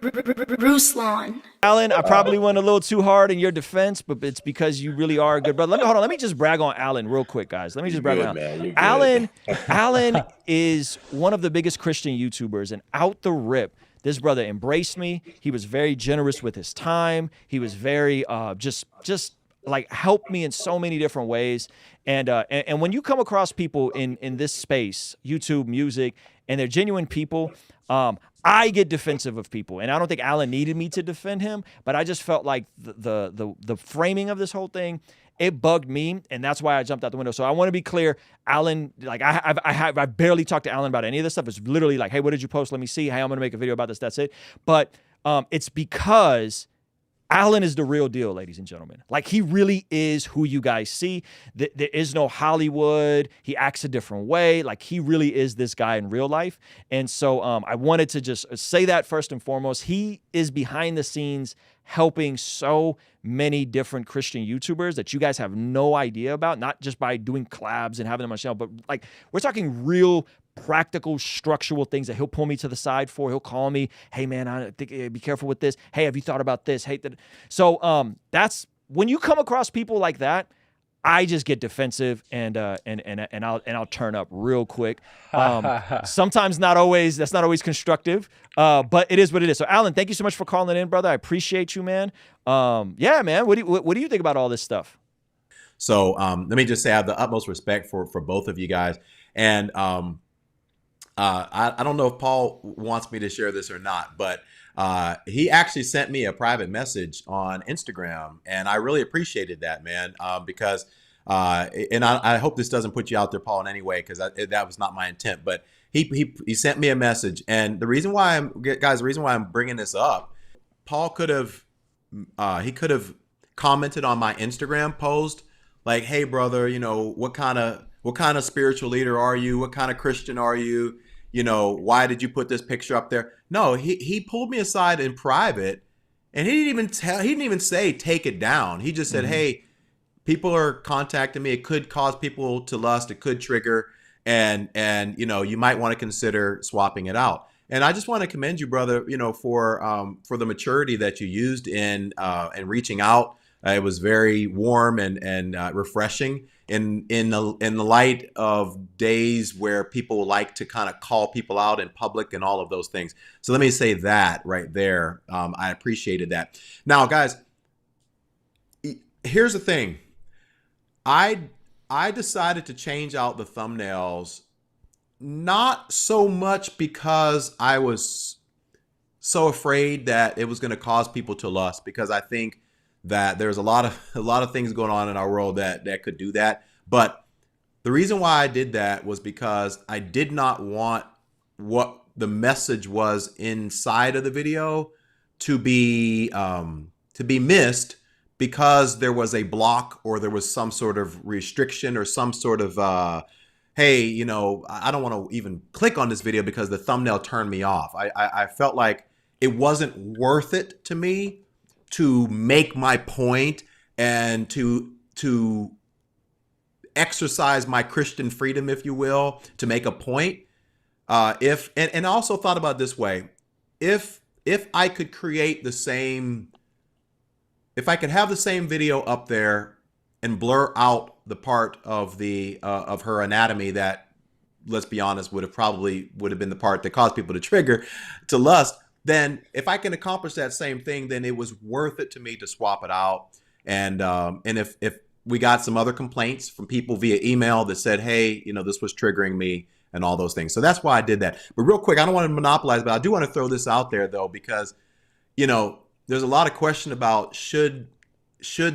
Ruslan. Alan, I probably went a little too hard in your defense, but it's because you really are a good brother. Hold on. Let me just brag on Alan real quick, guys. Let me just brag on Alan. Alan is one of the biggest Christian YouTubers, and out the rip, this brother embraced me. He was very generous with his time. He was very just like helped me in so many different ways. And when you come across people in this space, YouTube, music, and they're genuine people, I get defensive of people, and I don't think Alan needed me to defend him, but I just felt like the framing of this whole thing, it bugged me, and that's why I jumped out the window. So I want to be clear, Alan, like I barely talked to Alan about any of this stuff. It's literally like, hey, what did you post? Let me see. Hey, I'm gonna make a video about this. That's it. But it's because Alan is the real deal, ladies and gentlemen. Like, he really is who you guys see. There is no Hollywood. He acts a different way. Like, he really is this guy in real life. And so I wanted to just say that first and foremost. He is behind the scenes helping so many different Christian YouTubers that you guys have no idea about, not just by doing collabs and having them on the channel, but like, we're talking real practical structural things that he'll pull me to the side for. He'll call me, hey man, I think be careful with this. Hey, have you thought about this? Hey, so that's when you come across people like that, I just get defensive and I'll turn up real quick. Sometimes that's not always constructive, but it is what it is. So Alan, thank you so much for calling in, brother. I appreciate you, man. Yeah, man. What do you think about all this stuff? So let me just say I have the utmost respect for both of you guys. And I don't know if Paul wants me to share this or not, but he actually sent me a private message on Instagram, and I really appreciated that, man, because and I hope this doesn't put you out there, Paul, in any way, because that was not my intent. But he sent me a message, and the reason why I'm bringing this up, Paul could have commented on my Instagram post like, hey brother, you know, what kind of spiritual leader are you? What kind of Christian are you? You know, why did you put this picture up there? No, he pulled me aside in private, and he didn't even say take it down. He just said, hey, people are contacting me. It could cause people to lust. It could trigger, and you know, you might want to consider swapping it out. And I just want to commend you, brother, you know, for the maturity that you used in reaching out. It was very warm and refreshing in the light of days where people like to kind of call people out in public and all of those things. So let me say that right there. I appreciated that. Now, guys, here's the thing. I decided to change out the thumbnails, not so much because I was so afraid that it was going to cause people to lust, because I think that there's a lot of things going on in our world that could do that. But the reason why I did that was because I did not want what the message was inside of the video to be missed because there was a block or there was some sort of restriction or some sort of hey, you know, I don't want to even click on this video because the thumbnail turned me off. I felt like it wasn't worth it to me to make my point and to exercise my Christian freedom, if you will, to make a point. And I also thought about it this way: if I could create the same, if I could have the same video up there and blur out the part of the of her anatomy that, let's be honest, would have been the part that caused people to trigger to lust, then if I can accomplish that same thing, then it was worth it to me to swap it out. And if we got some other complaints from people via email that said, hey, you know, this was triggering me and all those things. So that's why I did that. But real quick, I don't want to monopolize, but I do want to throw this out there though, because, you know, there's a lot of question about should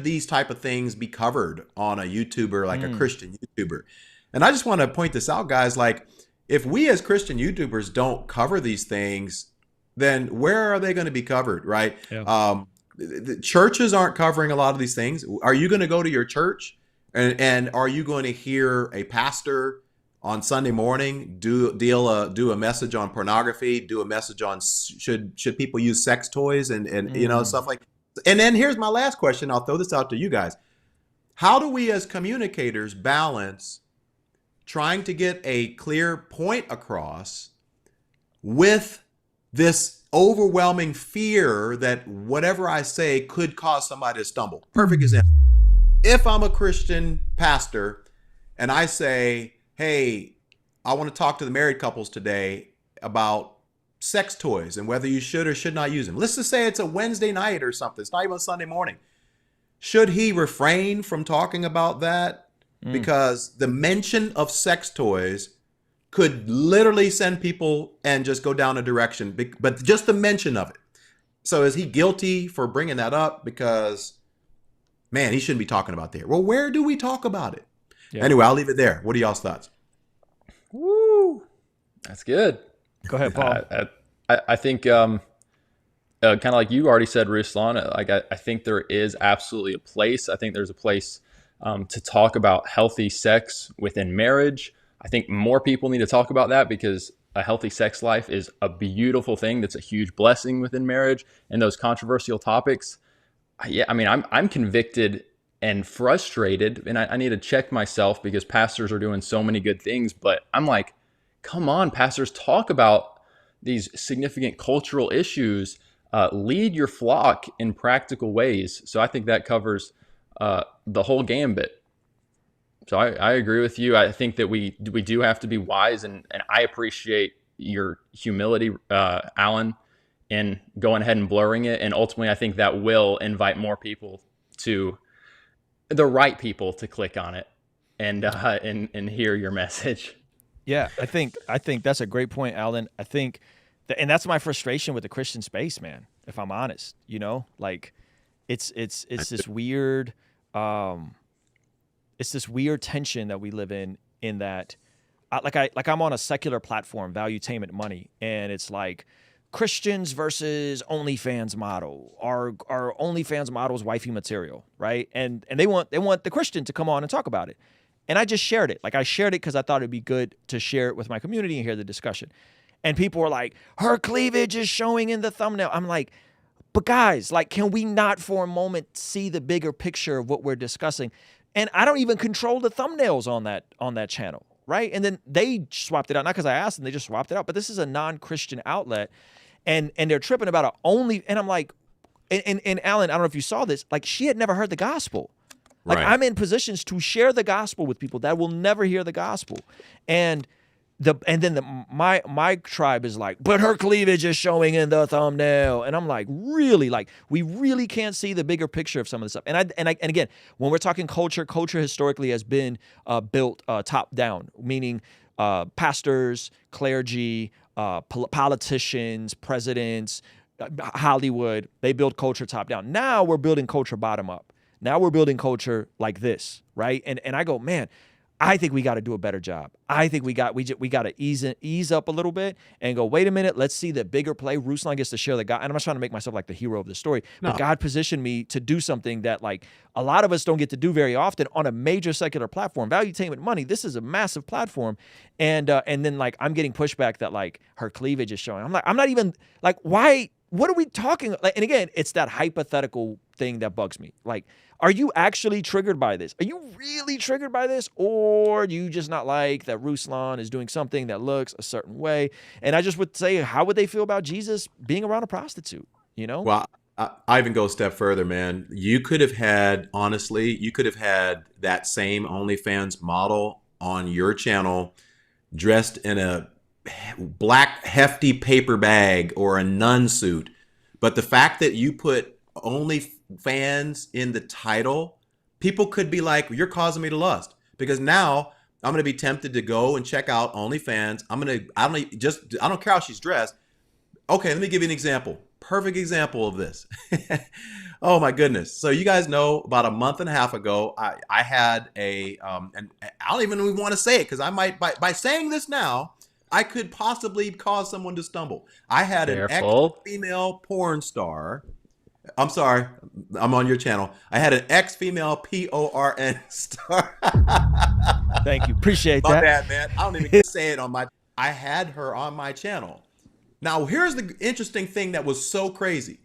these type of things be covered on a YouTuber, like a Christian YouTuber. And I just want to point this out, guys. Like, if we as Christian YouTubers don't cover these things, then where are they going to be covered, right? Yeah. The churches aren't covering a lot of these things. Are you going to go to your church and are you going to hear a pastor on Sunday morning do a message on pornography, do a message on should people use sex toys and you know, stuff like? And then here's my last question. I'll throw this out to you guys. How do we as communicators balance trying to get a clear point across with this overwhelming fear that whatever I say could cause somebody to stumble. Perfect example. If I'm a Christian pastor and I say, hey, I want to talk to the married couples today about sex toys and whether you should or should not use them. Let's just say it's a Wednesday night or something. It's not even Sunday morning. Should he refrain from talking about that? Because the mention of sex toys could literally send people and just go down a direction, but just the mention of it. So is he guilty for bringing that up? Because, man, he shouldn't be talking about that. Well, where do we talk about it? Yeah. Anyway, I'll leave it there. What are y'all's thoughts? Woo! That's good. Go ahead, Paul. I think kind of like you already said, Ruslan, I think there is absolutely a place. I think there's a place to talk about healthy sex within marriage. I think more people need to talk about that because a healthy sex life is a beautiful thing. That's a huge blessing within marriage. And those controversial topics, yeah, I mean, I'm convicted and frustrated, and I need to check myself because pastors are doing so many good things. But I'm like, come on, pastors, talk about these significant cultural issues. Lead your flock in practical ways. So I think that covers the whole gambit. So I agree with you. I think that we do have to be wise, and I appreciate your humility, Alan, in going ahead and blurring it. And ultimately, I think that will invite more people to the right people to click on it and hear your message. Yeah, I think that's a great point, Alan. I think and that's my frustration with the Christian space, man, if I'm honest, like it's this weird, it's this weird tension that we live in that I'm on a secular platform, Valuetainment Money. And it's like Christians versus OnlyFans model. Our OnlyFans model is wifey material, right? And they want the Christian to come on and talk about it. And I just shared it. Like I shared it because I thought it'd be good to share it with my community and hear the discussion. And people were like, her cleavage is showing in the thumbnail. I'm like, but guys, like, can we not for a moment see the bigger picture of what we're discussing? And I don't even control the thumbnails on that channel, right? And then they swapped it out, not because I asked them, they just swapped it out. But this is a non-Christian outlet, and they're tripping about it only. And I'm like, and Alan, I don't know if you saw this, like she had never heard the gospel. Like right. I'm in positions to share the gospel with people that will never hear the gospel, and then my tribe is like, but her cleavage is showing in the thumbnail, and I'm like, really, like we really can't see the bigger picture of some of this stuff. And again, when we're talking culture historically has been built top down, meaning pastors, clergy, politicians, presidents, Hollywood. They build culture top down. Now we're building culture bottom up. Now we're building culture like this, right? And I go, man, I think we got to do a better job. I think we got to ease up a little bit and go, wait a minute, let's see the bigger play. Ruslan gets to share the God. And I'm not trying to make myself like the hero of the story, but God positioned me to do something that like a lot of us don't get to do very often on a major secular platform. Valuetainment Money, this is a massive platform. And then like I'm getting pushback that like her cleavage is showing. I'm like, I'm not even like, why? What are we talking? Like, and again, it's that hypothetical thing that bugs me. Like, are you actually triggered by this? Are you really triggered by this? Or do you just not like that Ruslan is doing something that looks a certain way? And I just would say, how would they feel about Jesus being around a prostitute? You know? Well, I even go a step further, man. You could have had, honestly, that same OnlyFans model on your channel dressed in a black hefty paper bag or a nun suit. But the fact that you put OnlyFans in the title, people could be like, you're causing me to lust, because now I'm going to be tempted to go and check out OnlyFans. I don't care how she's dressed. Okay, let me give you an example. Perfect example of this. Oh my goodness. So you guys know about a month and a half ago, I had and I don't even want to say it because I might, by saying this now, I could possibly cause someone to stumble. I had an ex-female porn star. I'm sorry, I'm on your channel. I had an ex-female PORN star. Thank you, appreciate that. My bad, man. I don't even get to say it on my. I had her on my channel. Now, here's the interesting thing that was so crazy.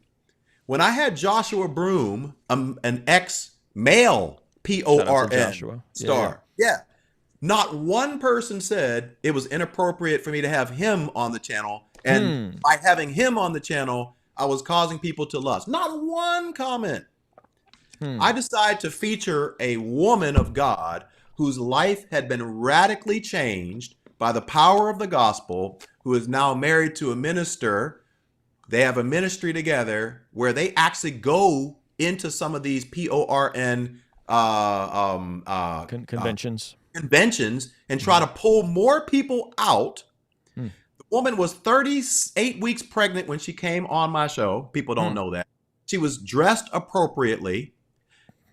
When I had Joshua Broom, an ex-male PORN star, not one person said it was inappropriate for me to have him on the channel, And by having him on the channel, I was causing people to lust. Not one comment. I decided to feature a woman of God whose life had been radically changed by the power of the gospel, who is now married to a minister. They have a ministry together where they actually go into some of these PORN conventions and try to pull more people out. The woman was 38 weeks pregnant when she came on my show. People don't know that. She was dressed appropriately,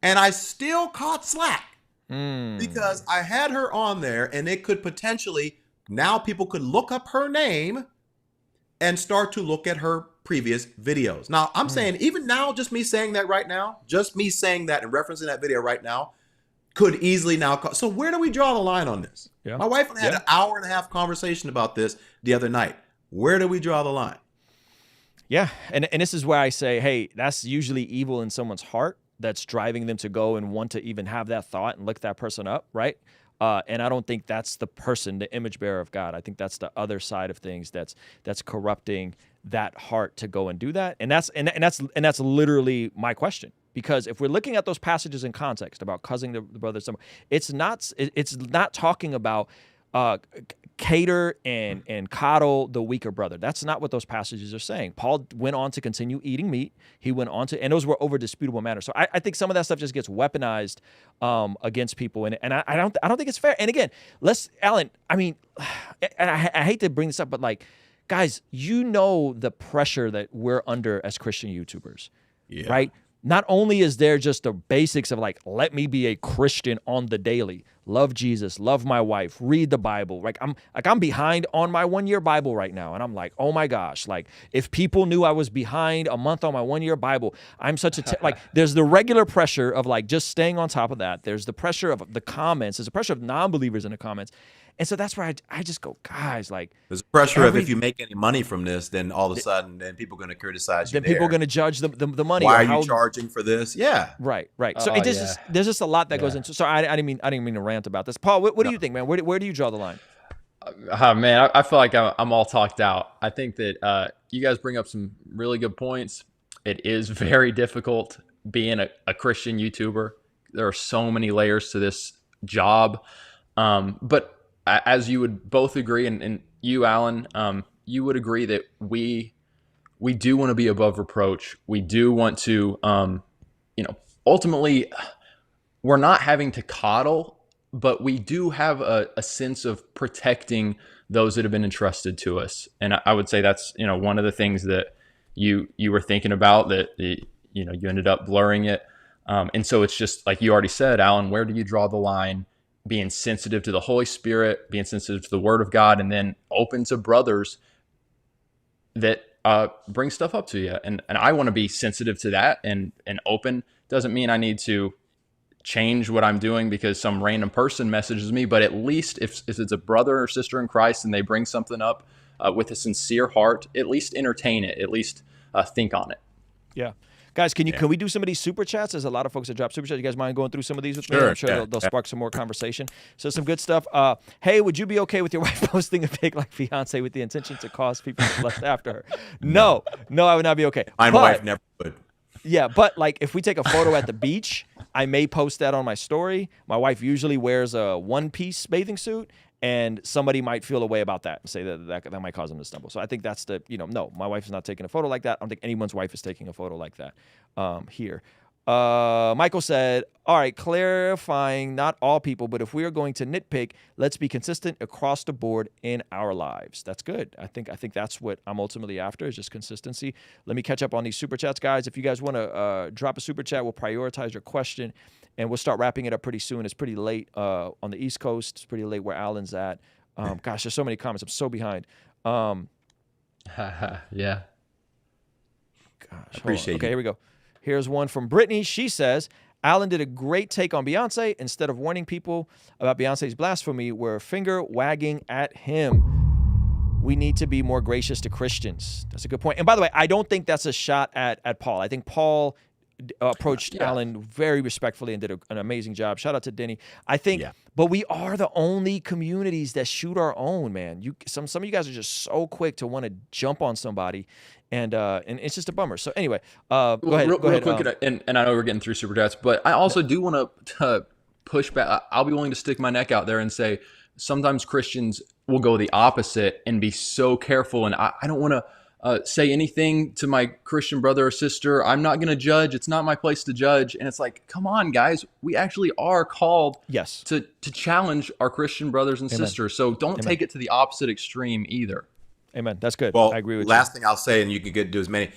and I still caught slack because I had her on there, and it could potentially, now people could look up her name and start to look at her previous videos. Now, I'm saying, even now, just me saying that right now, just me saying that and referencing that video right now, could easily now. So where do we draw the line on this? My wife and I had an hour and a half conversation about this the other night. Where do we draw the line? Yeah, and this is where I say, hey, that's usually evil in someone's heart that's driving them to go and want to even have that thought and look that person up, right? And I don't think that's the person, the image bearer of God. I think that's the other side of things that's corrupting that heart to go and do that. And that's literally my question. Because if we're looking at those passages in context about cussing the brothers, it's not talking about cater and coddle the weaker brother. That's not what those passages are saying. Paul went on to continue eating meat. He went on to, and those were over disputable matters. So I think some of that stuff just gets weaponized against people, and I don't think it's fair. And again, Alan, I mean, and I hate to bring this up, but like, guys, you know the pressure that we're under as Christian YouTubers, right? Not only is there just the basics of like, let me be a Christian on the daily, love Jesus, love my wife, read the Bible. Like I'm behind on my 1-year Bible right now. And I'm like, oh my gosh, like if people knew I was behind a month on my 1-year Bible, I'm such a, like there's the regular pressure of like just staying on top of that. There's the pressure of the comments. There's the pressure of non-believers in the comments. And so that's where I just go, guys, like. There's pressure of if you make any money from this, then all of a sudden, then people are going to criticize you. Then people are going to judge the money. Why are you charging for this? Yeah. Right. So there's just a lot that goes into. So I didn't mean to rant about this. Paul, what do you think, man? Where do you draw the line? Man, I feel like I'm all talked out. I think that you guys bring up some really good points. It is very difficult being a Christian YouTuber. There are so many layers to this job, but as you would both agree, and you, Alan, you would agree that we do want to be above reproach. We do want to, ultimately, we're not having to coddle, but we do have a sense of protecting those that have been entrusted to us. And I would say that's, one of the things that you were thinking about that, you ended up blurring it. And so it's just like you already said, Alan, where do you draw the line? Being sensitive to the Holy Spirit, being sensitive to the Word of God, and then open to brothers that bring stuff up to you. And I want to be sensitive to that and open. Doesn't mean I need to change what I'm doing because some random person messages me, but at least if it's a brother or sister in Christ and they bring something up with a sincere heart, at least entertain it, at least think on it. Yeah. Guys, can we do some of these super chats? There's a lot of folks that drop super chats. You guys mind going through some of these with me? I'm sure they'll spark some more conversation. So some good stuff. Hey, would you be okay with your wife posting a pic like Beyonce with the intention to cause people to lust after her? No, I would not be okay. My wife never would. Yeah, but like if we take a photo at the beach, I may post that on my story. My wife usually wears a one-piece bathing suit, and somebody might feel a way about that and say that might cause them to stumble. So I think that's no, my wife is not taking a photo like that. I don't think anyone's wife is taking a photo like that here. Michael said, all right, clarifying, not all people, but if we are going to nitpick, let's be consistent across the board in our lives. That's good. I think that's what I'm ultimately after, is just consistency. Let me catch up on these super chats, guys. If you guys want to drop a super chat, we'll prioritize your question, and we'll start wrapping it up pretty soon. It's pretty late on the East Coast. It's pretty late where Alan's at. Gosh, there's so many comments. I'm so behind. Yeah. Gosh, appreciate it. Okay, here we go. Here's one from Brittany. She says, Alan did a great take on Beyonce. Instead of warning people about Beyonce's blasphemy, we're finger wagging at him. We need to be more gracious to Christians. That's a good point. And by the way, I don't think that's a shot at Paul. I think Paul approached Alan very respectfully and did an amazing job. Shout out to Denny. I think, but we are the only communities that shoot our own, man. Some of you guys are just so quick to want to jump on somebody, and it's just a bummer. So anyway, go ahead. Real quick, and I know we're getting through super chats, but I also do want to push back. I'll be willing to stick my neck out there and say sometimes Christians will go the opposite and be so careful, and I don't want to say anything to my Christian brother or sister. I'm not going to judge. It's not my place to judge. And it's like, come on, guys. We actually are called to challenge our Christian brothers and sisters. So don't take it to the opposite extreme either. Amen. That's good. Well, I agree with last thing I'll say, and you can do as many.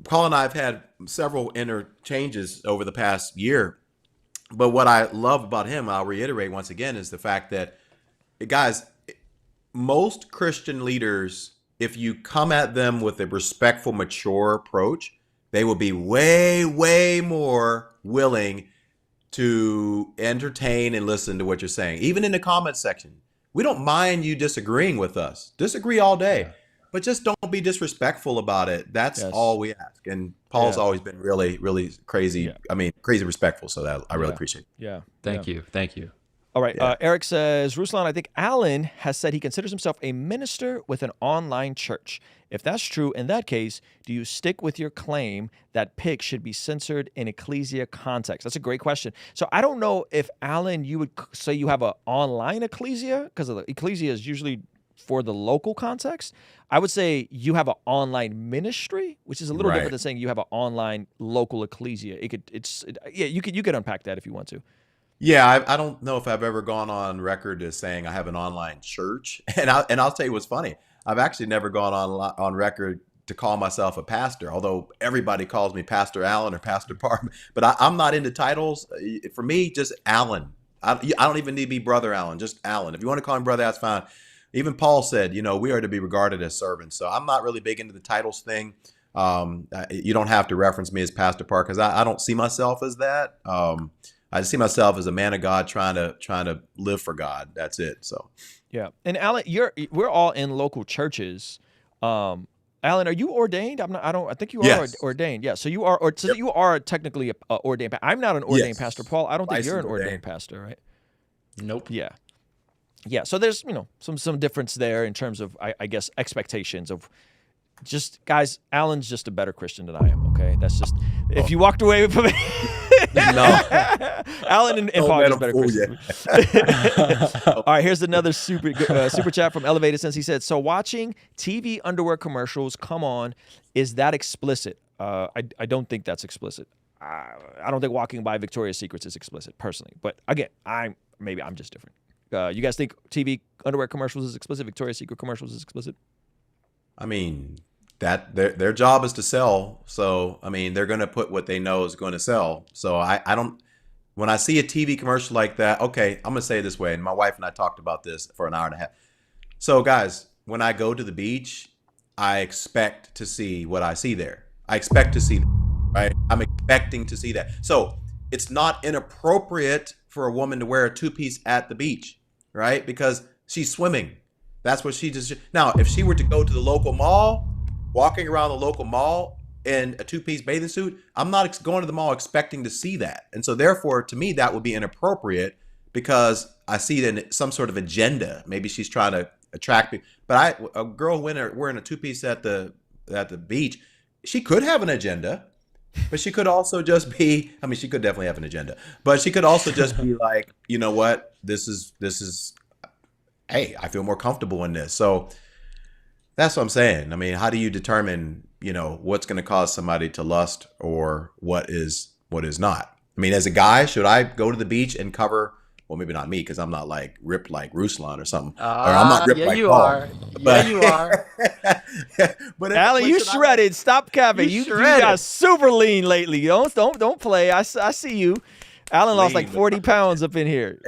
Paul and I have had several interchanges over the past year. But what I love about him, I'll reiterate once again, is the fact that, guys, most Christian leaders, if you come at them with a respectful, mature approach, they will be way, way more willing to entertain and listen to what you're saying. Even in the comment section, we don't mind you disagreeing with us. Disagree all day, but just don't be disrespectful about it. That's all we ask. And Paul's always been really, really crazy. I mean, crazy respectful. So that I really appreciate it. Yeah. Thank you. All right. Eric says, Ruslan, I think Alan has said he considers himself a minister with an online church. If that's true, in that case, do you stick with your claim that pics should be censored in ecclesia context? That's a great question. So I don't know if, Alan, you would say you have an online ecclesia, because the ecclesia is usually for the local context. I would say you have an online ministry, which is a little different than saying you have an online local ecclesia. You could unpack that if you want to. Yeah, I don't know if I've ever gone on record as saying I have an online church, and I'll tell you what's funny. I've actually never gone on record to call myself a pastor, although everybody calls me Pastor Allen or Pastor Parr. But I'm not into titles. For me, just Allen. I don't even need to be Brother Allen, just Allen. If you want to call him brother, that's fine. Even Paul said, we are to be regarded as servants. So I'm not really big into the titles thing. You don't have to reference me as Pastor Parr because I don't see myself as that. I see myself as a man of God trying to live for God. That's it. So, yeah. And Alan, we're all in local churches. Alan, are you ordained? I think you are ordained. Yeah. So you are, you are technically ordained. I'm not an ordained pastor, Paul. I don't think you're an ordained pastor, right? Nope. Yeah. Yeah. So there's some difference there in terms of I guess expectations of just guys. Alan's just a better Christian than I am. Okay, that's just if you walked away from it. No, Alan and Paul are better Christians. All right, here's another super chat from Elevated Sense. He said, "So watching TV underwear commercials come on, is that explicit? I don't think that's explicit. I don't think walking by Victoria's Secrets is explicit personally. But again, I'm just different. You guys think TV underwear commercials is explicit? Victoria's Secret commercials is explicit? I mean, that their job is to sell. So, I mean, they're going to put what they know is going to sell. So I don't, when I see a TV commercial like that, okay, I'm going to say it this way. And my wife and I talked about this for an hour and a half. So guys, when I go to the beach, I expect to see what I see there. I expect to see, right? I'm expecting to see that. So it's not inappropriate for a woman to wear a two-piece at the beach, right? Because she's swimming. That's what she just. Now, if she were to go to the local mall, walking around the local mall in a two-piece bathing suit, I'm not going to the mall expecting to see that. And so therefore, to me, that would be inappropriate because I see it in some sort of agenda. Maybe she's trying to attract me. But a girl wearing a two-piece at the beach, she could have an agenda, but she could also just be, I mean, she could definitely have an agenda, but she could also just be like, you know what, this is, hey, I feel more comfortable in this. So that's what I'm saying. I mean, how do you determine, what's going to cause somebody to lust or what is not? I mean, as a guy, should I go to the beach and cover? Well, maybe not me because I'm not like ripped like Ruslan or something. Or I'm not ripped like you Paul. are. But, yeah, you are. but Alan, you shredded. Stop capping. You got super lean lately. Don't play. I see you. Alan lost like 40 pounds up in here.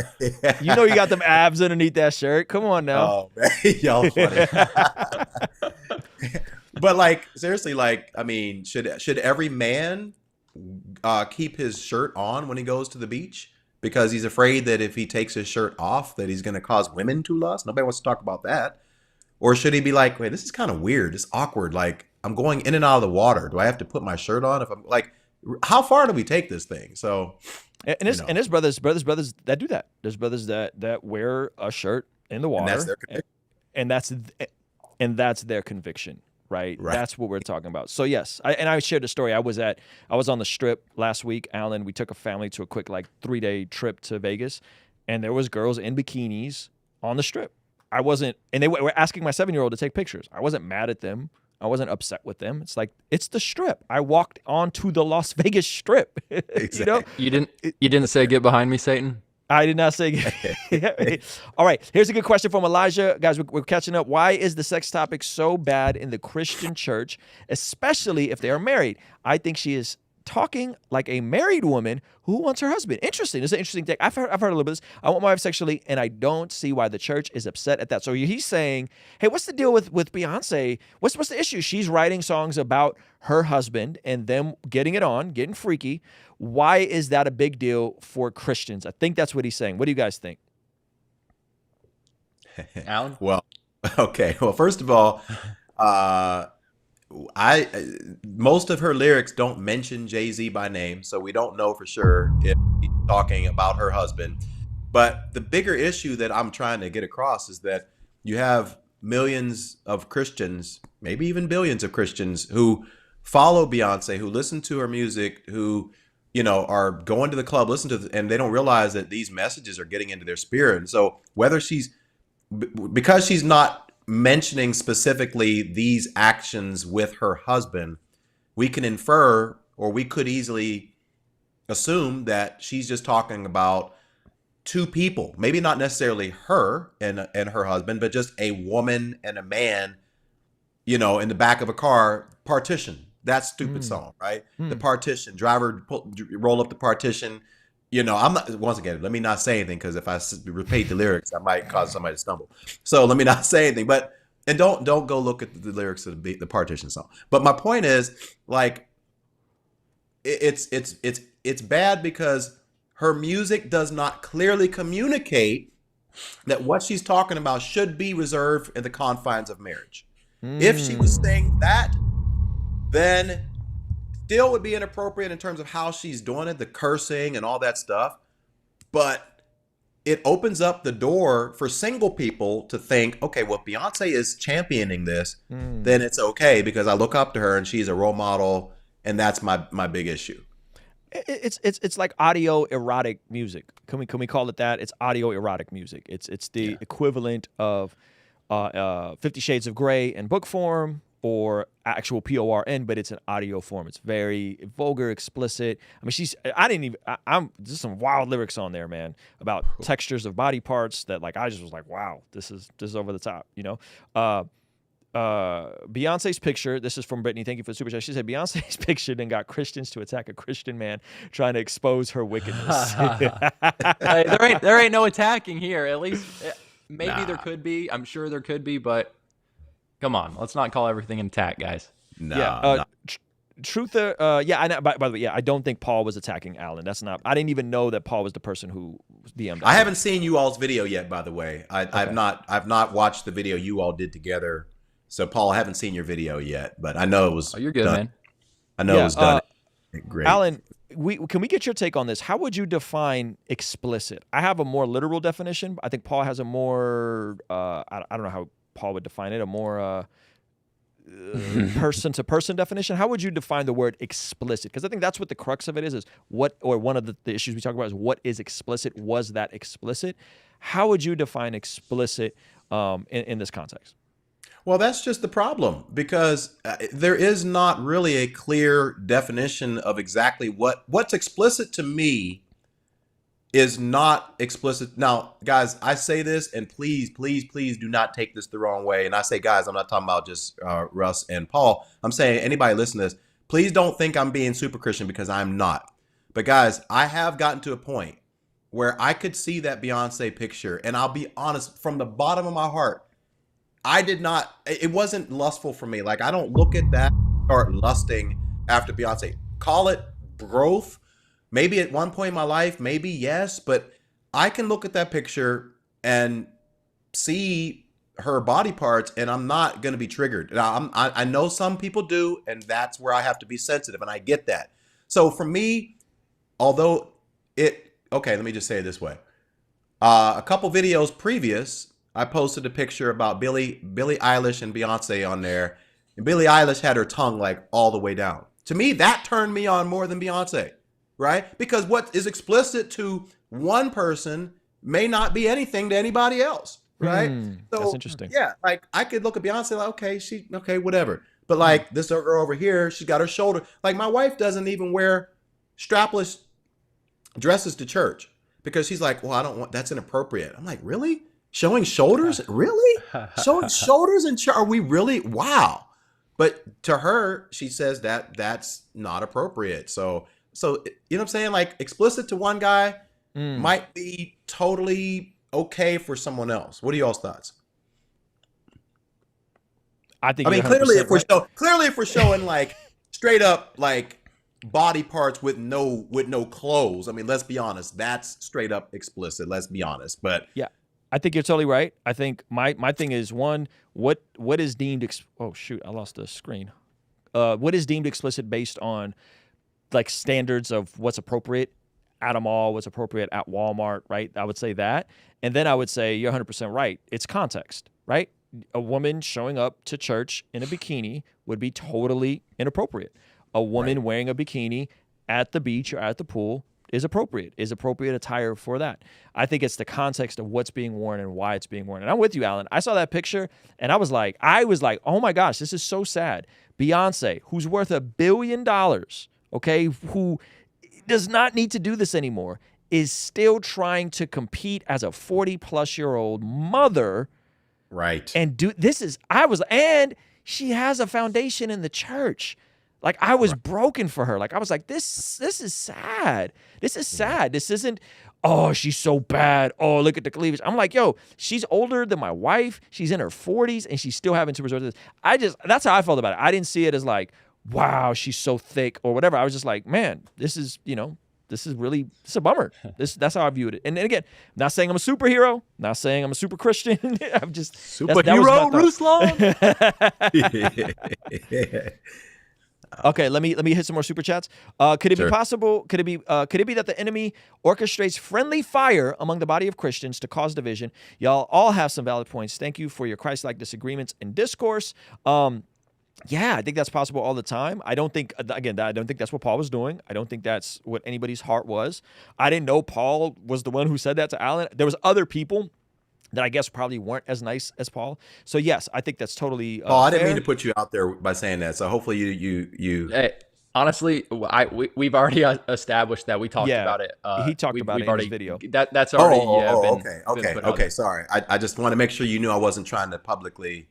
You know you got them abs underneath that shirt. Come on now. Oh, man. Y'all funny. But like, seriously, like, I mean, should every man keep his shirt on when he goes to the beach? Because he's afraid that if he takes his shirt off, that he's going to cause women to lust. Nobody wants to talk about that. Or should he be like, wait, this is kind of weird. It's awkward. Like, I'm going in and out of the water. Do I have to put my shirt on? If I'm like, how far do we take this thing? So, And there's brothers that do that. There's brothers that wear a shirt in the and that's water, their conviction. and that's their conviction, right? Right. That's what we're talking about. So yes, I shared the story. I was on the Strip last week, Alan. We took a family to a quick 3-day trip to Vegas, and there was girls in bikinis on the Strip. I wasn't, and they were asking my 7-year-old to take pictures. I wasn't mad at them. I wasn't upset with them. It's like, it's the Strip. I walked onto the Las Vegas Strip. Exactly. You didn't say get behind me, Satan? I did not say. All right. Here's a good question from Elijah. Guys, we're catching up. Why is the sex topic so bad in the Christian church, especially if they are married? I think she is talking like a married woman who wants her husband. Interesting. It's an interesting take. I've heard a little bit of this. I want my wife sexually, and I don't see why the church is upset at that. So he's saying, hey, what's the deal with Beyonce? What's the issue? She's writing songs about her husband and them getting it on, getting freaky. Why is that a big deal for Christians? I think that's what he's saying. What do you guys think? Alan? Well, okay. Well, first of all, most of her lyrics don't mention Jay-Z by name, so we don't know for sure if he's talking about her husband. But the bigger issue that I'm trying to get across is that you have millions of Christians, maybe even billions of Christians, who follow Beyonce, who listen to her music, who are going to the club, and they don't realize that these messages are getting into their spirit. And so whether because she's not mentioning specifically these actions with her husband, we can infer, or we could easily assume, that she's just talking about two people, maybe not necessarily her and her husband, but just a woman and a man, in the back of a car, partition. That stupid song, right? The partition, driver roll up the partition. I'm not, once again, let me not say anything, because if I repeat the lyrics, I might cause somebody to stumble. So let me not say anything, and don't go look at the lyrics of the partition song. But my point is, it's bad because her music does not clearly communicate that what she's talking about should be reserved in the confines of marriage. If she was saying that, then still would be inappropriate in terms of how she's doing it, the cursing and all that stuff. But it opens up the door for single people to think, okay, well, if Beyonce is championing this, then it's okay because I look up to her and she's a role model, and that's my big issue. It's like audio erotic music. Can we call it that? It's audio erotic music. It's the equivalent of 50 Shades of Grey in book form, or actual PORN, but it's an audio form. It's very vulgar, explicit. I mean, I'm just some wild lyrics on there, man, about textures of body parts that I just was like, wow, this is over the top, Beyonce's picture, this is from Brittany, thank you for the super chat. She said Beyonce's picture then got Christians to attack a Christian man trying to expose her wickedness. Hey, there ain't no attacking here. At least maybe there could be. I'm sure there could be, but come on, let's not call everything an attack, guys. No. Truther, by the way, I don't think Paul was attacking Alan. That's not. I didn't even know that Paul was the person who DM'd. I haven't seen you all's video yet, by the way. I've not watched the video you all did together. So, Paul, I haven't seen your video yet, but I know it was. Oh, you're good, done. man. I know it was done. Great, Alan. Can we get your take on this? How would you define explicit? I have a more literal definition. I think Paul has a more. I don't know how Paul would define it. A more person-to-person definition. How would you define the word explicit? Because I think that's what the crux of it is what, or one of the issues we talk about is what is explicit? Was that explicit? How would you define explicit in this context? Well, that's just the problem, because there is not really a clear definition of exactly what's explicit to me is not explicit. Now, guys, I say this, and please, please, please do not take this the wrong way. And I say, guys, I'm not talking about just Russ and Paul. I'm saying anybody listen to this, please don't think I'm being super Christian, because I'm not. But guys, I have gotten to a point where I could see that Beyonce picture, and I'll be honest, from the bottom of my heart, it wasn't lustful for me. I don't look at that and start lusting after Beyonce. Call it growth. Maybe at one point in my life, maybe yes, but I can look at that picture and see her body parts, and I'm not going to be triggered. Now, I know some people do, and that's where I have to be sensitive, and I get that. So for me, although okay, let me just say it this way. A couple videos previous, I posted a picture about Billie Eilish and Beyonce on there. And Billie Eilish had her tongue like all the way down. To me, that turned me on more than Beyonce, right? Because what is explicit to one person may not be anything to anybody else, right? So that's interesting. Yeah, like I could look at Beyonce like, okay, whatever. But like this girl over here, she got her shoulder. Like my wife doesn't even wear strapless dresses to church because she's like, well, I don't want, that's inappropriate. I'm like, really? Showing shoulders? Really? Showing shoulders in church? Are we really? Wow. But to her, she says that that's not appropriate. So you know what I'm saying? Like explicit to one guy might be totally okay for someone else. What are y'all's thoughts? I mean, clearly if we're showing like straight up like body parts with no clothes, I mean, let's be honest, that's straight up explicit. Let's be honest. But yeah, I think you're totally right. I think my thing is one, what is deemed oh shoot, I lost the screen. What is deemed explicit based on like standards of what's appropriate at a mall, what's appropriate at Walmart, right? I would say that. And then I would say you're 100% right. It's context, right? A woman showing up to church in a bikini would be totally inappropriate. A woman wearing a bikini at the beach or at the pool is appropriate attire for that. I think it's the context of what's being worn and why it's being worn. And I'm with you, Alan. I saw that picture and I was like, oh my gosh, this is so sad. Beyonce, who's worth $1 billion, okay, who does not need to do this anymore, is still trying to compete as a 40-plus-year-old mother. Right. And and she has a foundation in the church. Like I was broken for her. Like I was like, this is sad. This is sad. This isn't, oh, she's so bad. Oh, look at the cleavage. I'm like, yo, she's older than my wife. She's in her 40s and she's still having to resort to this. That's how I felt about it. I didn't see it as like, wow, she's so thick or whatever. I was just like, man, this is a bummer. That's how I viewed it. And again, not saying I'm a superhero, not saying I'm a super Christian. I'm just superhero, Ruslan. Okay, let me hit some more super chats. Could it be possible? Could it be that the enemy orchestrates friendly fire among the body of Christians to cause division? Y'all all have some valid points. Thank you for your Christ-like disagreements and discourse. Yeah, I think that's possible all the time. I don't think that's what Paul was doing. I don't think that's what anybody's heart was. I didn't know Paul was the one who said that to Alan. There was other people that I guess probably weren't as nice as Paul. So yes, I think that's totally Paul, I didn't mean to put you out there by saying that. So hopefully you Hey, honestly, we've already established that we talked about it. He talked about it in his video. That's already okay. Sorry. I just want to make sure you knew I wasn't trying to publicly.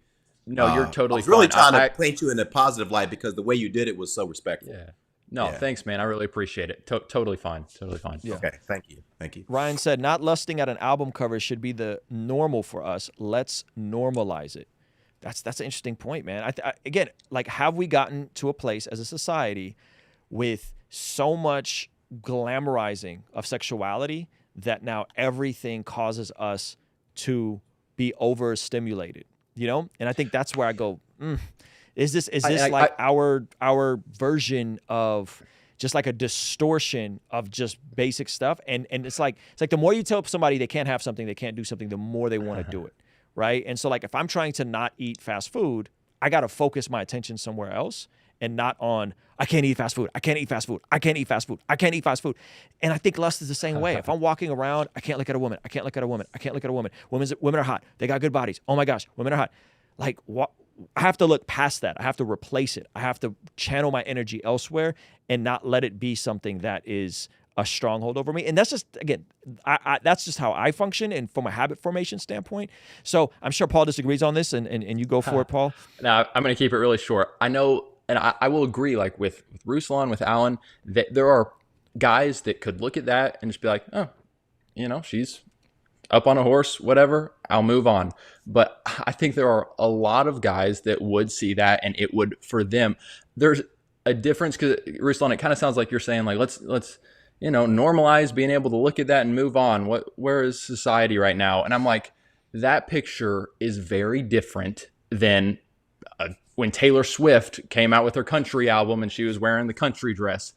No, you're totally I was really fine. trying to paint you in a positive light because the way you did it was so respectful. Yeah. No, thanks, man. I really appreciate it. Totally fine. Totally fine. Yeah. Okay, thank you. Ryan said, not lusting at an album cover should be the normal for us. Let's normalize it. That's an interesting point, man. Again, like, have we gotten to a place as a society with so much glamorizing of sexuality that now everything causes us to be overstimulated? You know, and I think that's where I go. Is this our version of just like a distortion of just basic stuff? And it's like the more you tell somebody they can't have something, they can't do something, the more they want to do it, right? And so like if I'm trying to not eat fast food, I got to focus my attention somewhere else and not on I can't eat fast food. I can't eat fast food. I can't eat fast food. I can't eat fast food. And I think lust is the same way. If I'm walking around, I can't look at a woman. I can't look at a woman. I can't look at a woman. Women are hot. They got good bodies. Oh my gosh, women are hot. Like what? I have to look past that. I have to replace it. I have to channel my energy elsewhere and not let it be something that is a stronghold over me. And that's just, again, that's just how I function and from a habit formation standpoint. So I'm sure Paul disagrees on this and you go for it, Paul. Now, I'm going to keep it really short. I know, and I will agree, like with Ruslan, with Alan, that there are guys that could look at that and just be like, oh, she's up on a horse, whatever, I'll move on. But I think there are a lot of guys that would see that and it would, for them, there's a difference because, Ruslan, it kind of sounds like you're saying like, let's normalize being able to look at that and move on. Where is society right now? And I'm like, that picture is very different than when Taylor Swift came out with her country album and she was wearing the country dress.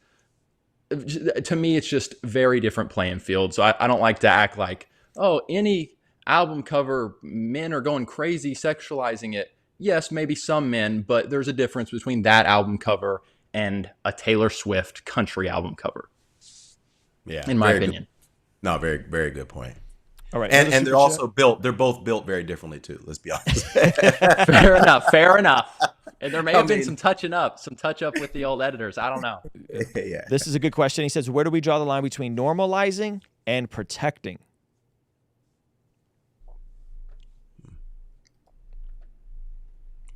to me, it's just very different playing field. So I don't like to act like, oh, any album cover, men are going crazy sexualizing it. Yes, maybe some men, but there's a difference between that album cover and a Taylor Swift country album cover. Yeah, in my opinion. No, very, very good point. All right, and they're also built. They're both built very differently too. Let's be honest. Fair enough. Fair enough. And there may have been some touch up with the old editors. I don't know. Yeah. This is a good question. He says, where do we draw the line between normalizing and protecting?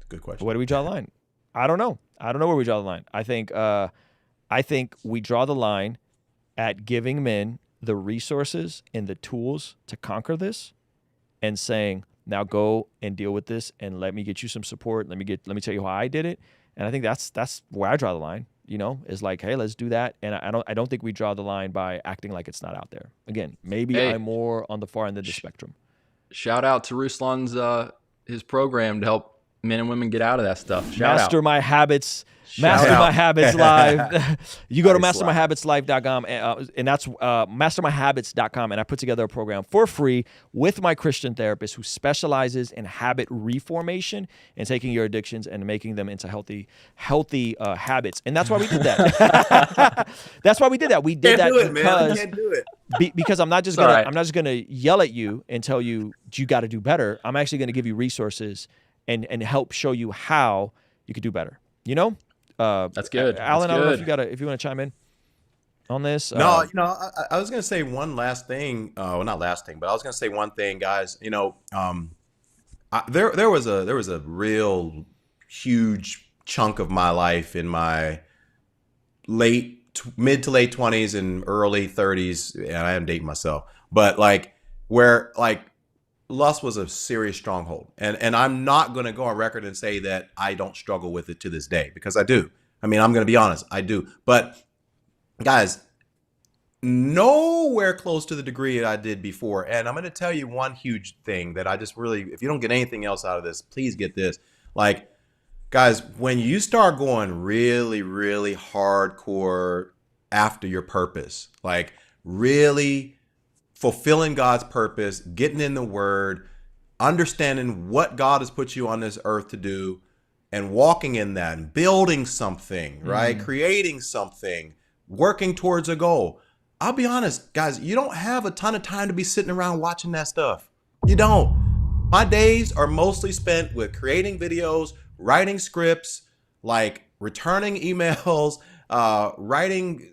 Good question. Where do we draw the line? I don't know. I don't know where we draw the line. I think we draw the line at giving men the resources and the tools to conquer this, and saying, now go and deal with this, and let me get you some support. Let me tell you how I did it. And I think that's where I draw the line. You know, is like, hey, let's do that. And I don't think we draw the line by acting like it's not out there. Again, maybe I'm more on the far end of the spectrum. Shout out to Ruslan's his program to help men and women get out of that stuff. Master My Habits. Master My Habits Live. You go to mastermyhabitslive.com, and that's mastermyhabits.com, and I put together a program for free with my Christian therapist who specializes in habit reformation and taking your addictions and making them into healthy habits. And that's why we did that. That's why we did that. We did that because Can't do it. Because I'm not just gonna yell at you and tell you got to do better. I'm actually gonna give you resources and help show you how you could do better. You know? That's good. Alan, That's I don't good. know if you want to chime in on this. No, I was going to say one last thing. Well, not last thing, but I was going to say one thing, guys. You know, there was a real huge chunk of my life in my mid to late 20s and early 30s, and I am dating myself, but where lust was a serious stronghold. And I'm not going to go on record and say that I don't struggle with it to this day, because I do. I mean, I'm going to be honest, I do. But guys, nowhere close to the degree that I did before. And I'm going to tell you one huge thing that I just really, if you don't get anything else out of this, please get this. Guys, when you start going really, really hardcore after your purpose, really fulfilling God's purpose, getting in the word, understanding what God has put you on this earth to do, and walking in that and building something, right? Creating something, working towards a goal. I'll be honest, guys, you don't have a ton of time to be sitting around watching that stuff. You don't. My days are mostly spent with creating videos, writing scripts, returning emails, writing,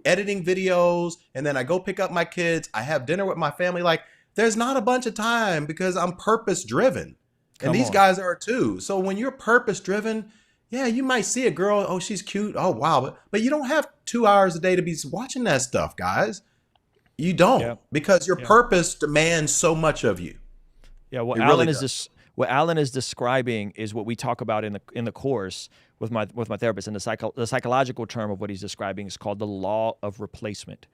editing videos, and then I go pick up my kids. I have dinner with my family. There's not a bunch of time because I'm purpose driven, and these guys are too. So when you're purpose driven, yeah, you might see a girl. Oh, she's cute. Oh, wow. But you don't have 2 hours a day to be watching that stuff, guys. You don't, because your purpose demands so much of you. Yeah. What Alan is describing is what we talk about in the course with my therapist, and the psychological term of what he's describing is called the law of replacement.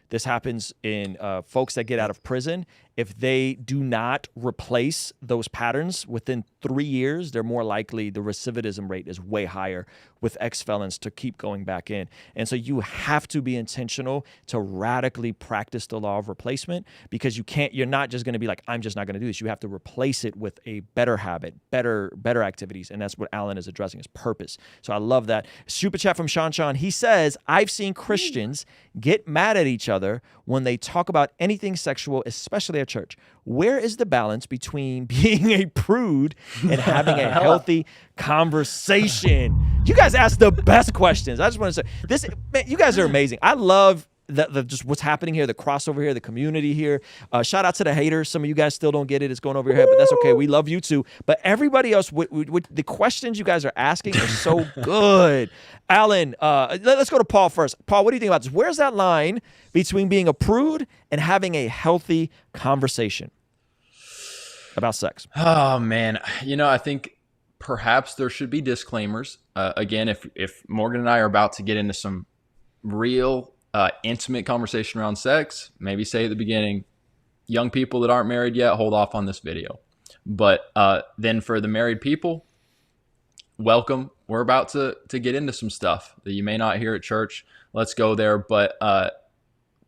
This happens in folks that get out of prison. If they do not replace those patterns within 3 years, they're more likely, the recidivism rate is way higher with ex-felons to keep going back in. And so you have to be intentional to radically practice the law of replacement, because you're not just going to be like, I'm just not going to do this. You have to replace it with a better habit, better activities. And that's what Alan is addressing, is purpose. So I love that. Super chat from Sean. He says, I've seen Christians get mad at each other when they talk about anything sexual, especially at church. Where is the balance between being a prude and having a healthy conversation? You guys ask the best questions. I just want to say this, man, you guys are amazing. I love the just what's happening here, the crossover here, the community here. Shout out to the haters. Some of you guys still don't get it. It's going over your head, but that's okay. We love you too. But everybody else, with the questions you guys are asking are so good. Alan, let's go to Paul first. Paul, what do you think about this? Where's that line between being a prude and having a healthy conversation about sex? Oh, man. I think perhaps there should be disclaimers. Again, if Morgan and I are about to get into some real intimate conversation around sex, maybe say at the beginning, young people that aren't married yet, hold off on this video. But then for the married people, welcome. we're about to get into some stuff that you may not hear at church. Let's go there. But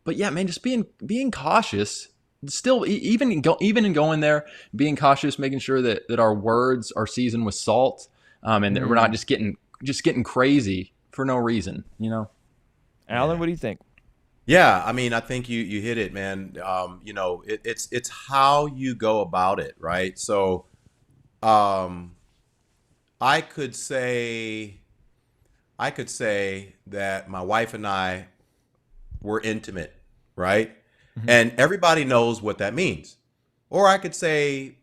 yeah, man, just being cautious. Still, even in going there, being cautious, making sure that our words are seasoned with salt, and that we're not just getting crazy for no reason, you know. Alan, what do you think? Yeah, I mean, I think you hit it, man. You know, it's how you go about it, right? So, I could say that my wife and I were intimate, right? Mm-hmm. And everybody knows what that means. Or I could say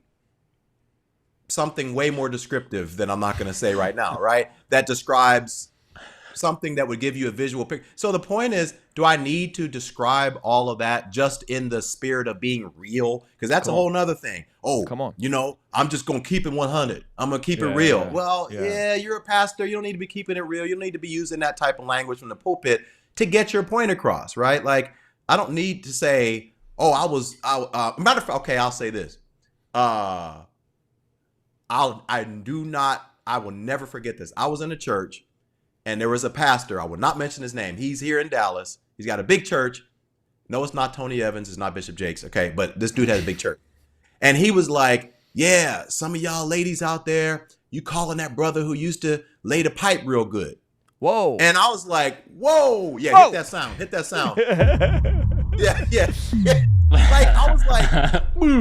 something way more descriptive than I'm not going to say right now, right? That describes something that would give you a visual picture. So the point is, do I need to describe all of that just in the spirit of being real? Because that's a whole nother thing. Oh, come on. You know, I'm just going to keep it 100. I'm going to keep it real. Well, yeah, you're a pastor. You don't need to be keeping it real. You don't need to be using that type of language from the pulpit to get your point across, right? Like, I don't need to say, oh, matter of fact, okay, I'll say this. I will never forget this. I was in a church and there was a pastor. I will not mention his name. He's here in Dallas. He's got a big church. No, it's not Tony Evans. It's not Bishop Jakes. Okay. But this dude has a big church. And he was like, yeah, some of y'all ladies out there, you calling that brother who used to lay the pipe real good. Whoa. And I was like, whoa. Yeah, whoa. Hit that sound. yeah. Like, I was like,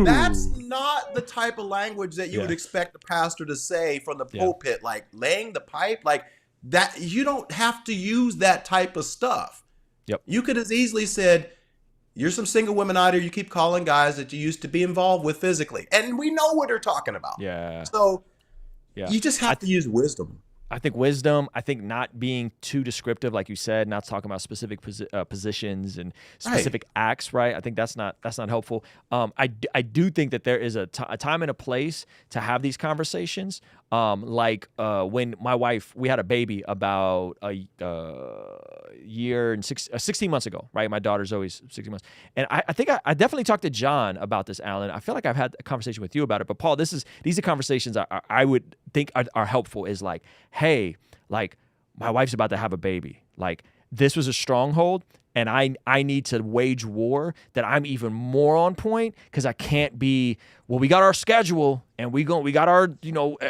that's not the type of language that you would expect a pastor to say from the pulpit, like laying the pipe, like that. You don't have to use that type of stuff. Yep. You could as easily said, you're some single women out here, you keep calling guys that you used to be involved with physically. And we know what they're talking about. Yeah. So you just have to use wisdom. I think wisdom, I think not being too descriptive, like you said, not talking about specific positions and specific acts, right? I think that's not helpful. I do think that there is a time and a place to have these conversations. Like when my wife, we had a baby about a year and 16 months ago, right? My daughter's always 16 months. And I think I definitely talked to John about this, Alan. I feel like I've had a conversation with you about it. But Paul, these are conversations I would think are helpful, is like, hey, like my wife's about to have a baby. Like this was a stronghold. And I need to wage war that I'm even more on point, because I can't be, well, we got our schedule and we got our,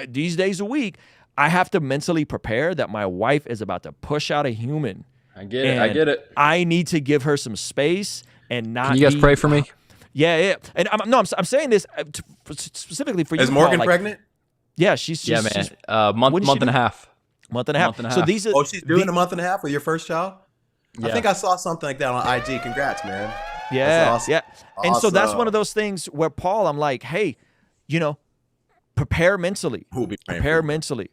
these days a week. I have to mentally prepare that my wife is about to push out a human. I get it. I need to give her some space and not. Can you guys pray for me? Yeah. And I'm saying this specifically for you. Is Morgan pregnant? Yeah, she's month and a half. Month and a half. So these are. Oh, she's doing a month and a half with your first child? Yeah. I think I saw something like that on IG. Congrats, man. Yeah, awesome. yeah. And so that's one of those things where, Paul, I'm like, hey, prepare mentally. Prepare mentally.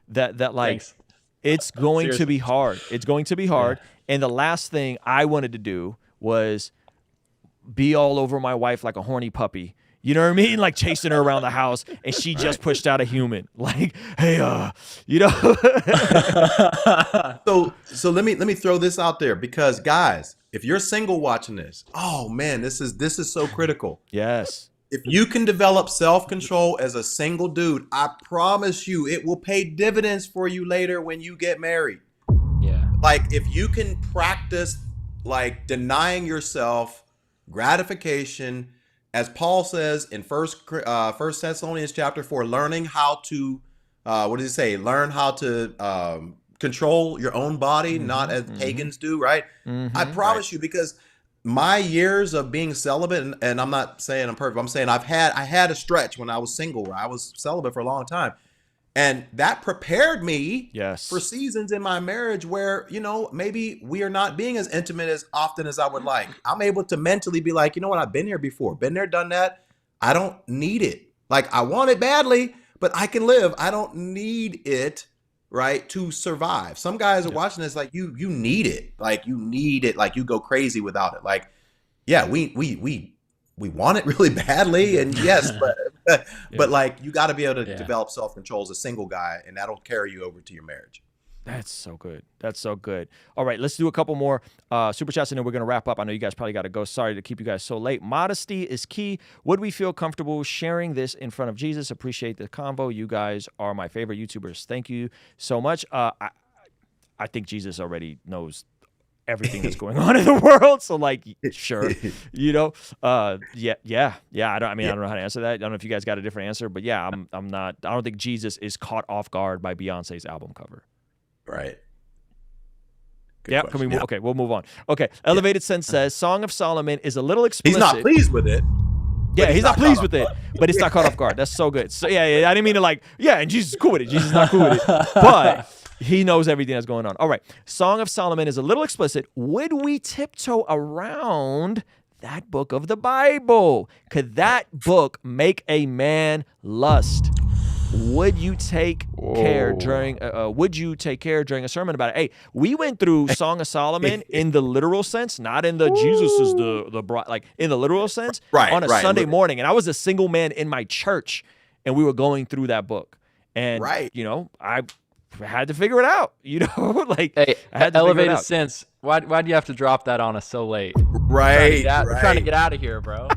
That like Thanks. It's going Seriously. To be hard. It's going to be hard. Yeah. And the last thing I wanted to do was be all over my wife like a horny puppy. You know what I mean? Like chasing her around the house, and she just pushed out a human. Like, hey, So let me throw this out there, because guys, if you're single watching this, oh man, this is so critical. Yes. If you can develop self-control as a single dude, I promise you it will pay dividends for you later when you get married. Yeah. Like if you can practice like denying yourself gratification, as Paul says in First Thessalonians chapter 4, learning how to, what does he say? Learn how to control your own body, not as pagans do, right? I promise you, because my years of being celibate, and I'm not saying I'm perfect, I'm saying I had a stretch when I was single where I was celibate for a long time. And that prepared me for seasons in my marriage where, maybe we are not being as intimate as often as I would like. I'm able to mentally be like, you know what? I've been here before, been there, done that. I don't need it. Like I want it badly, but I can live. I don't need it, right, to survive. Some guys are watching this like you need it. Like you need it. Like you go crazy without it. Like, yeah, we want it really badly. And yes, but like you got to be able to develop self-control as a single guy, and that'll carry you over to your marriage. That's so good. That's so good. All right, let's do a couple more super chats, and then we're going to wrap up. I know you guys probably got to go. Sorry to keep you guys so late. Modesty is key. Would we feel comfortable sharing this in front of Jesus? Appreciate the convo. You guys are my favorite YouTubers. Thank you so much. I think Jesus already knows everything that's going on in the world. So like, sure, you know, yeah. I don't know how to answer that. I don't know if you guys got a different answer, but yeah, I don't think Jesus is caught off guard by Beyonce's album cover. Right. Yeah. Can we move? Okay, we'll move on. Okay. Elevated Sense says Song of Solomon is a little explicit. He's not pleased with it. Yeah, he's not pleased with it, but it's not caught off guard. That's so good. So yeah, I didn't mean to like, yeah, and Jesus is cool with it. Jesus is not cool with it, but he knows everything that's going on. All right. Song of Solomon is a little explicit. Would we tiptoe around that book of the Bible? Could that book make a man lust? Would you take care during? Would you take care during a sermon about it? Hey, we went through Song of Solomon in the literal sense, not in the Jesus is the bride, like in the literal sense, on a Sunday morning. And I was a single man in my church, and we were going through that book. And you know, I had to figure it out. You know, like hey, I had to elevated sense. Why do you have to drop that on us so late? Right. We're trying to get out of here, bro.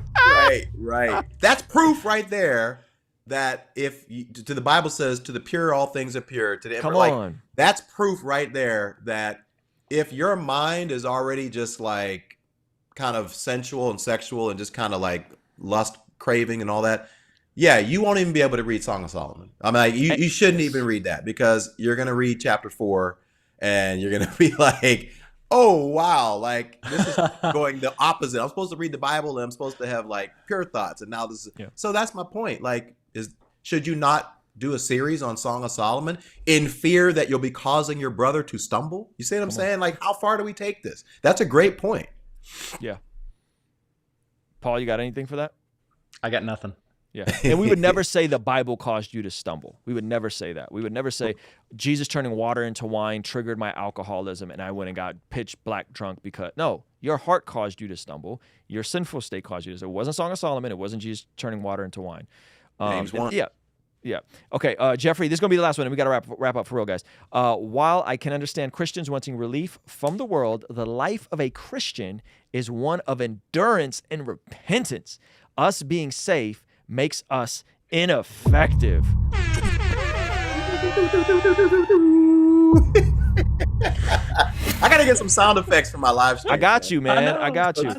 Right. That's proof right there. That if to the Bible says to the pure all things are pure, to the Come on. That's proof right there that if your mind is already just like kind of sensual and sexual and just kind of like lust craving and all that, yeah, you won't even be able to read Song of Solomon. I mean, like, you shouldn't even read that because you're gonna read chapter 4 and you're gonna be like, oh wow, like this is going the opposite. I'm supposed to read the Bible and I'm supposed to have like pure thoughts, and now this is so that's my point. Like, should you not do a series on Song of Solomon in fear that you'll be causing your brother to stumble? You see what I'm saying? Like, how far do we take this? That's a great point. Yeah. Paul, you got anything for that? I got nothing. Yeah. And we would never say the Bible caused you to stumble. We would never say that. We would never say Jesus turning water into wine triggered my alcoholism and I went and got pitch black drunk because no, your heart caused you to stumble. Your sinful state caused you to stumble. It wasn't Song of Solomon. It wasn't Jesus turning water into wine. James 1. Yeah. Okay, Jeffrey, this is going to be the last one, and we got to wrap up for real, guys. While I can understand Christians wanting relief from the world, the life of a Christian is one of endurance and repentance. Us being safe makes us ineffective. I gotta get some sound effects for my live stream. I got you, man. I got you.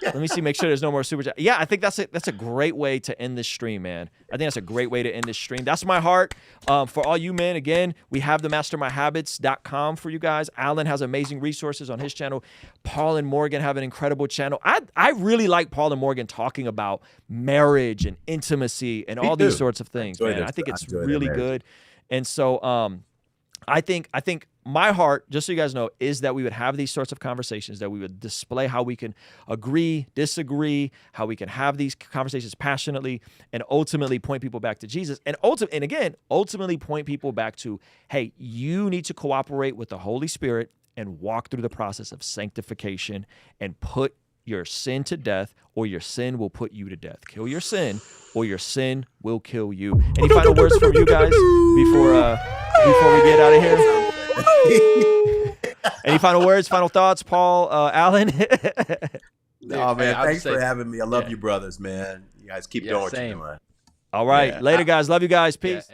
Let me see. Make sure there's no more super chat. Yeah, I think that's a great way to end this stream, man. I think that's a great way to end this stream. That's my heart. For all you men, again, we have the mastermyhabits.com for you guys. Alan has amazing resources on his channel. Paul and Morgan have an incredible channel. I really like Paul and Morgan talking about marriage and intimacy and all these sorts of things, man. I think it's really good. And so I think my heart, just so you guys know, is that we would have these sorts of conversations, that we would display how we can agree, disagree, how we can have these conversations passionately, and ultimately point people back to Jesus. And ultimately point people back to, hey, you need to cooperate with the Holy Spirit and walk through the process of sanctification and put your sin to death, or your sin will put you to death. Kill your sin, or your sin will kill you. Any final words from you guys before we get out of here? Any final words, final thoughts, Paul, Alan? No, man. Thanks for having me. I love you, brothers, man. You guys keep doing what you're doing. All right. Later, guys. Love you guys. Peace.